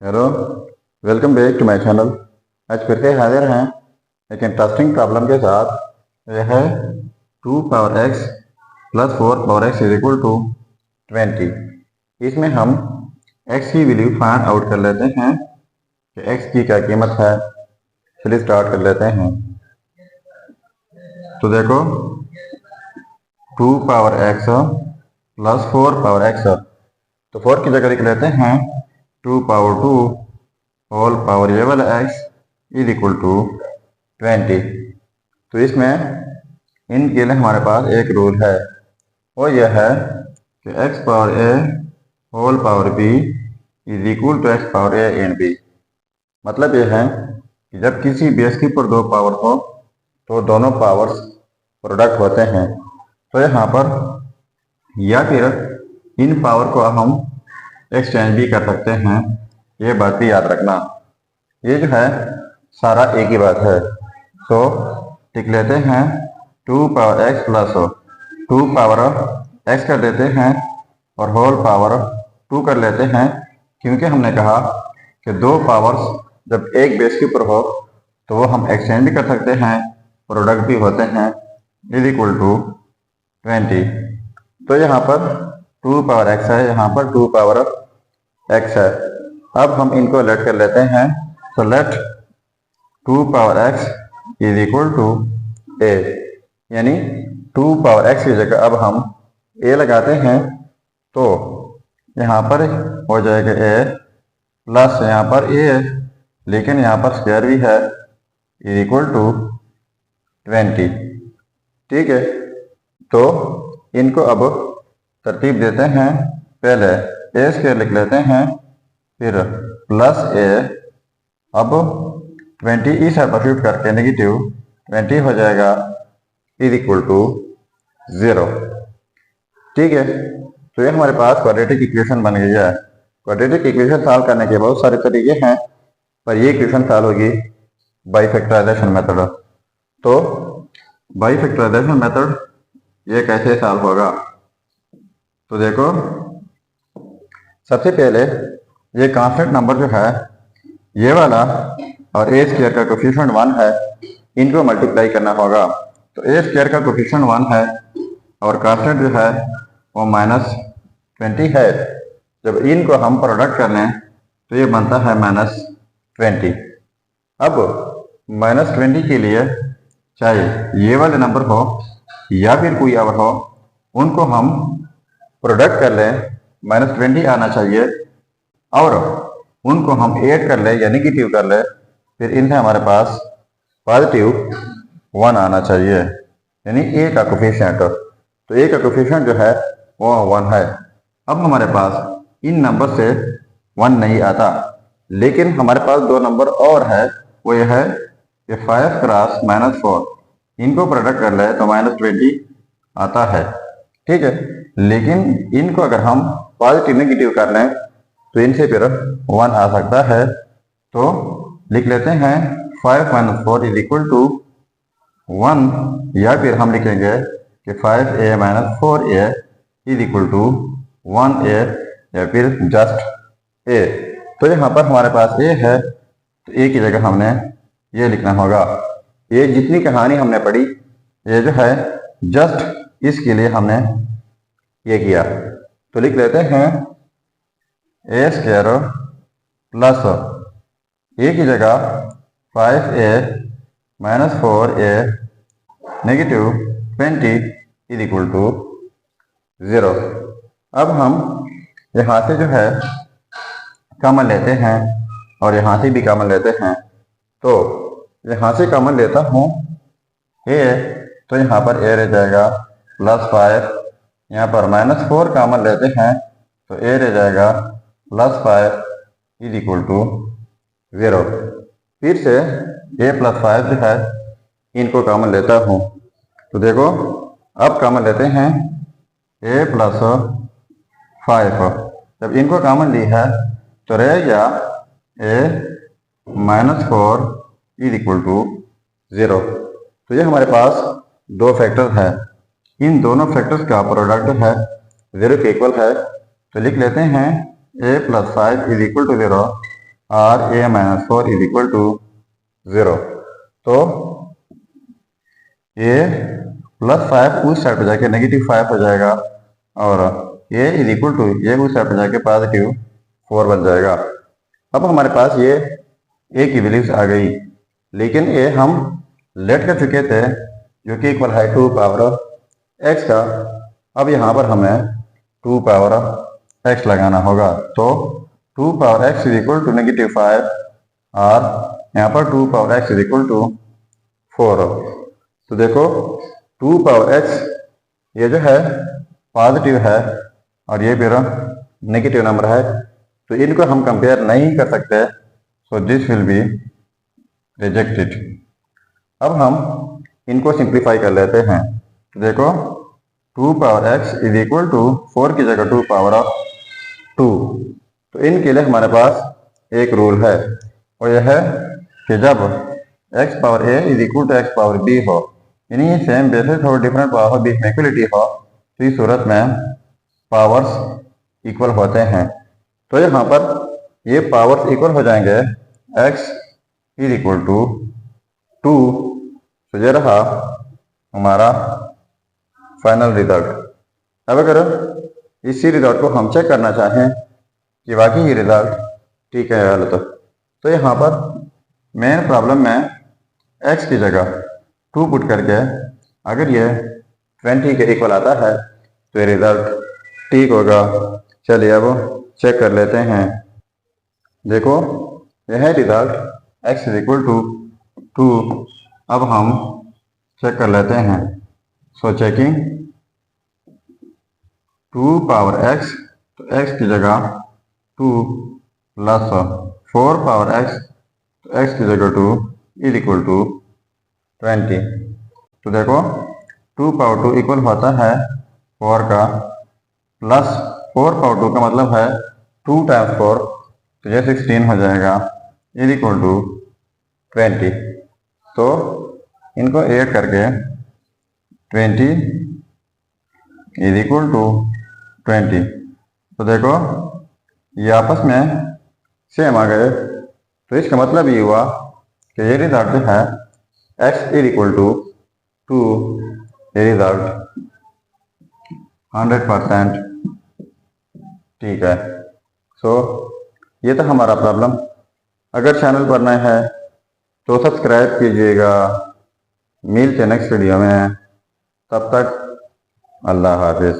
Hello, welcome back to my channel. आज फिर से हाजिर हैं एक इंटरेस्टिंग प्रॉब्लम के साथ। यह है 2 power x plus 4 power x is equal to 20। इसमें हम x की वैल्यू फाइंड आउट कर लेते हैं कि x की क्या कीमत है। चलिए स्टार्ट कर लेते हैं। तो देखो 2 power x plus 4 power x, तो 4 की जगह लिख लेते हैं 2 पावर 2 होल पावर ये वाला x इज इक्वल टू 20। तो इसमें इनके लिए हमारे पास एक रूल है, वो यह है कि x power a whole power b is equal to x power a in b। मतलब यह है कि जब किसी बेस के ऊपर दो पावर हो तो दोनों पावर्स प्रोडक्ट होते हैं। तो यहाँ पर या फिर इन पावर को हम एक्सचेंज भी कर सकते हैं, ये बात भी याद रखना। ये जो है सारा एक ही बात है। तो लिख लेते हैं 2 power x plus 2 power x कर देते हैं और होल पावर 2 कर लेते हैं, क्योंकि हमने कहा कि दो पावर्स जब एक बेस के ऊपर हो तो वो हम एक्सचेंज भी कर सकते हैं, प्रोडक्ट भी होते हैं। Is equal to 20। तो यहाँ पर 2 पावर x है, यहाँ पर 2 पावर x है। अब हम इनको लेट कर लेते हैं। तो let 2 power x is equal to a, यानी 2 पावर x की जगह अब हम a लगाते हैं। तो यहाँ पर हो जाएगा a प्लस यहाँ पर a है, लेकिन यहाँ पर स्क्वायर भी है, इज इक्वल टू 20। ठीक है, तो इनको अब तरतीब देते हैं। पहले a स्क्वायर लिख लेते हैं, फिर प्लस a, अब 20 इस साइड पर शिफ्ट करके नेगेटिव 20 हो जाएगा, इज इक्वल टू 0। ठीक है, तो ये हमारे पास क्वाड्रेटिक इक्वेशन बन गई है। क्वाड्रेटिक इक्वेशन सॉल्व करने के बहुत सारे तरीके हैं, पर ये इक्वेशन सॉल्व होगी बाई फैक्टराइजेशन मेथड। तो बाई फैक्टराइजेशन मेथड ये कैसे सॉल्व होगा, तो देखो सबसे पहले ये कांस्टेंट नंबर जो है ये वाला और ए स्क्वायर का कोफिशिएंट 1 है, इनको मल्टीप्लाई करना होगा। तो ए स्क्वायर का कोफिशिएंट 1 है और कांस्टेंट जो है वो -20 है। जब इनको हम प्रोडक्ट कर लें तो ये बनता है -20। अब -20 के लिए चाहे ये वाले नंबर हो या फिर कोई और हो, उनको हम प्रोडक्ट कर लें, -20 आना चाहिए, और उनको हम ऐड कर ले या नेगेटिव कर ले, फिर इनसे हमारे पास पॉजिटिव 1 आना चाहिए, यानी ए का कोफिशिएंट। तो ए का कोफिशिएंट जो है वो 1 है। अब हमारे पास इन नंबर से 1 नहीं आता, लेकिन हमारे पास दो नंबर और है, वो यह है कि 5 क्रॉस -4, इनको प्रोडक्ट कर ले तो -20 आता है। ठीक है, लेकिन इनको अगर हम पॉजिटिव नेगेटिव कर लें तो इनसे फिर 1 आ सकता है। तो लिख लेते हैं 5 - 4 इज इक्वल टू 1, या फिर हम लिखेंगे कि 5a - 4a is equal to 1a, या फिर जस्ट a। तो यहाँ पर हमारे पास a है, तो a की जगह हमने ये लिखना होगा। ये जितनी कहानी हमने पढ़ी, ये जो है जस्ट इसके लिए हमने ये किया। तो लिख लेते हैं ए स्क्वायर प्लस ए की जगह 5a - 4a negative 20 is equal to 0। अब हम यहाँ से जो है कॉमन लेते हैं और यहाँ से भी कॉमन लेते हैं। तो यहाँ से कॉमन लेता हूँ a, तो यहाँ पर a रह जाएगा +5, यहाँ पर -4 कॉमन लेते हैं तो a रह जाएगा +5 इज इक्वल टू 0। फिर से a + 5 जो है इनको कॉमन लेता हूँ। तो देखो अब कॉमन लेते हैं a + 5, जब इनको कॉमन ली है तो रह गया a -4 इज इक्वल टू 0। तो ये हमारे पास दो फैक्टर है, इन दोनों फैक्टर्स का प्रोडक्ट है 0 के इक्वल है। तो लिख लेते हैं a + 5 इज इक्वल टू 0, और a minus 4 is equal to 0। तो a प्लस 5 उस साइड पर जाके नेगेटिव 5 हो जाएगा और a इज इक्वल टू ये उस साइड पर जाके पॉजिटिव 4 बन जाएगा। अब हमारे पास ये a की वैल्यूज आ गई, लेकिन ये हम लेट कर चुके थे जो कि इक्वल है 2 पावर x का। अब यहाँ पर हमें 2 पावर x लगाना होगा। तो 2 power x is equal to negative 5 और यहाँ पर 2 power x is equal to 4। तो देखो 2 पावर x ये जो है पॉजिटिव है और ये मेरा नेगेटिव नंबर है, तो इनको हम कंपेयर नहीं कर सकते। So this will be rejected. अब हम इनको सिंप्लीफाई कर लेते हैं। तो देखो 2 power x is equal to 4 की जगह 2 पावर 2। तो इनके लिए हमारे पास एक रूल है और यह है कि जब x power a is equal to x power b हो, यानी ये सेम बेसिस और डिफरेंट पावर बीच में इक्वलिटी हो, तो इस सूरत में पावर्स इक्वल होते हैं। तो यहाँ पर ये पावर्स इक्वल हो जाएंगे x इज इक्वल टू 2। तो ये रहा हमारा फाइनल रिजल्ट। अब अगर इसी रिजल्ट को हम चेक करना चाहें कि वाकई ये रिजल्ट ठीक है या गलत, तो यहाँ पर मेन प्रॉब्लम में x की जगह 2 पुट करके अगर ये 20 के इक्वल आता है तो ये रिजल्ट ठीक होगा। चलिए अब चेक कर लेते हैं। देखो यह है result x is equal to 2। अब हम चेक कर लेते हैं। सो चेकिंग 2 पावर x, तो x की जगह 2 प्लस 4 पावर x, तो x की जगह 2 इज इक्वल टू 20। तो देखो 2 पावर 2 इक्वल होता है 4 का, प्लस 4 पावर 2 का मतलब है 2 टाइम्स 4, तो ये 16 हो जाएगा इज इक्वल टू 20। तो इनको ऐड करके 20 इज इक्वल टू 20। तो देखो ये आपस में सेम आ गए, तो इसका मतलब ये हुआ कि ये रिजल्ट जो है x इज इक्वल टू 2, ये रिजल्ट 100% ठीक है। सो ये था हमारा प्रॉब्लम। अगर चैनल पर नए हैं तो सब्सक्राइब कीजिएगा। मिलते हैं नेक्स्ट वीडियो में, तब तक अल्लाह हाफिज़।